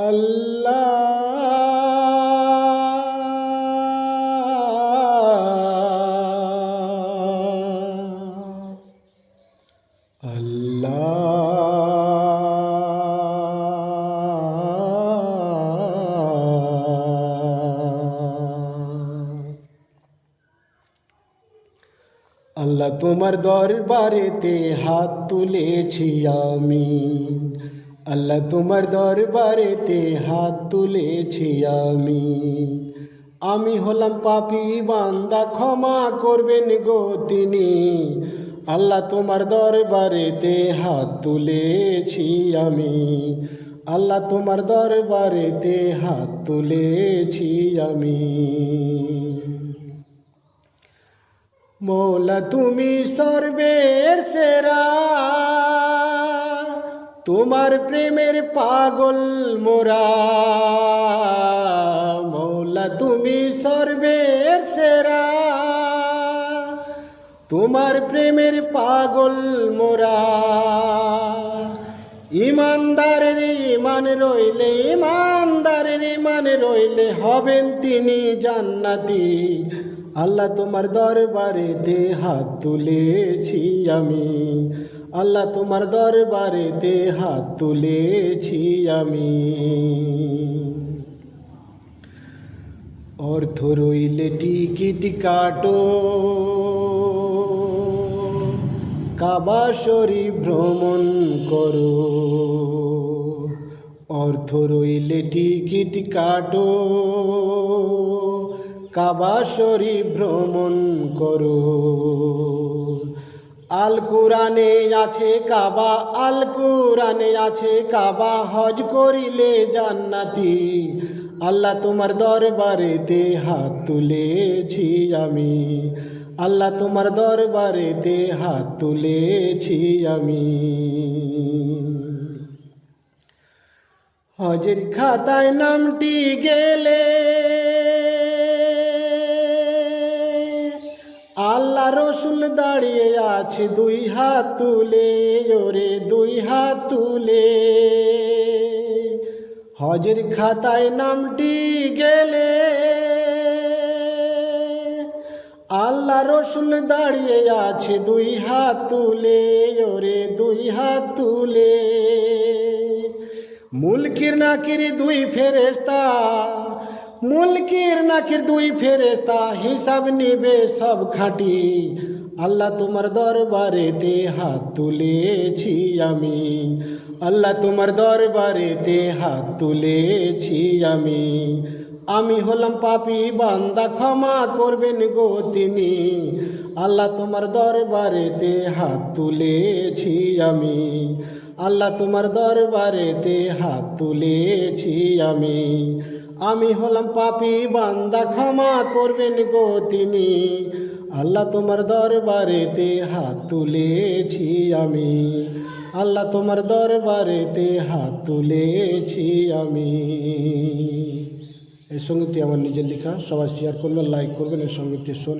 আল্লাহ আল্লাহ আল্লাহ তোমার দরবারেতে হাত তুলেছি আমি, আল্লাহ তোমার দরবারেতে হাত তুলেছি আমি হলাম পাপী বান্দা, ক্ষমা করবেন গো তিনি। আল্লাহ তোমার দরবারেতে হাত তুলেছি আমি, আল্লাহ তোমার দরবারেতে হাত তুলেছি আমি। মৌলা তুমি সর্বের সেরা, তোমার প্রেমের পাগল মোরা। মৌলা তুমি সর্বের সেরা, তোমার প্রেমের পাগল মোরা। ইমানদারের ইমান রইলে, ইমানদারের ইমান রইলে হবেন তিনি জান্নাতি। আল্লাহ তোমার দরবারেতে হাত তুলেছি আমি, আল্লাহ তোমার দরবারেতে হাত তুলেছি আমি। অর্থ রইলে টিকিট কাটো, কাবা শরীফ ভ্রমণ করো। অর্থ রইলে টিকিট কাটো, কাবা শরীফ ভ্রমণ করো। আল কুরআনে আছে কাবা, আল কুরআনে আছে কাবা, হজ করিলে জান্নাতি। আল্লাহ তোমার দরবারেতে হাত তুলেছি আমি, আল্লাহ তোমার দরবারেতে হাত তুলেছি আমি। হজের খাতায় নামটি গেলে আল্লাহ রসুল দাঁড়িয়ে আছে দুই হাত তুলে, ওরে দুই হাত তুলে। হজের খাতায় নামটি গেলে আল্লাহ রসুল দাঁড়িয়ে আছে দুই হাত তুলে, ওরে দুই হাত তুলে। মুলকির নাকির দুই ফেরেশতা, মুলকির নাকির দুই ফেরেশতা, হিসাব নিবে সব খাঁটি। আল্লাহ তোমার দরবারেতে হাত তুলেছি আমি, আল্লাহ তোমার দরবারেতে হাত তুলেছি আমি। আমি হলাম পাপী বান্দা, ক্ষমা করবেন গো তিনি। আল্লাহ তোমার দরবারেতে হাত তুলেছি আমি, আল্লাহ তোমার দরবারেতে হাত তুলেছি আমি। আমি হলাম পাপী বান্দা, ক্ষমা করবেন গো তিনি। আল্লাহ তোমার দরবারেতে হাত তুলেছি আমি, আল্লাহ তোমার দরবারেতে হাত তুলেছি আমি। এই সঙ্গীতটি আমার নিজের লেখা, সবাই শেয়ার করবেন, লাইক করবেন, এই সঙ্গীতটি শুনে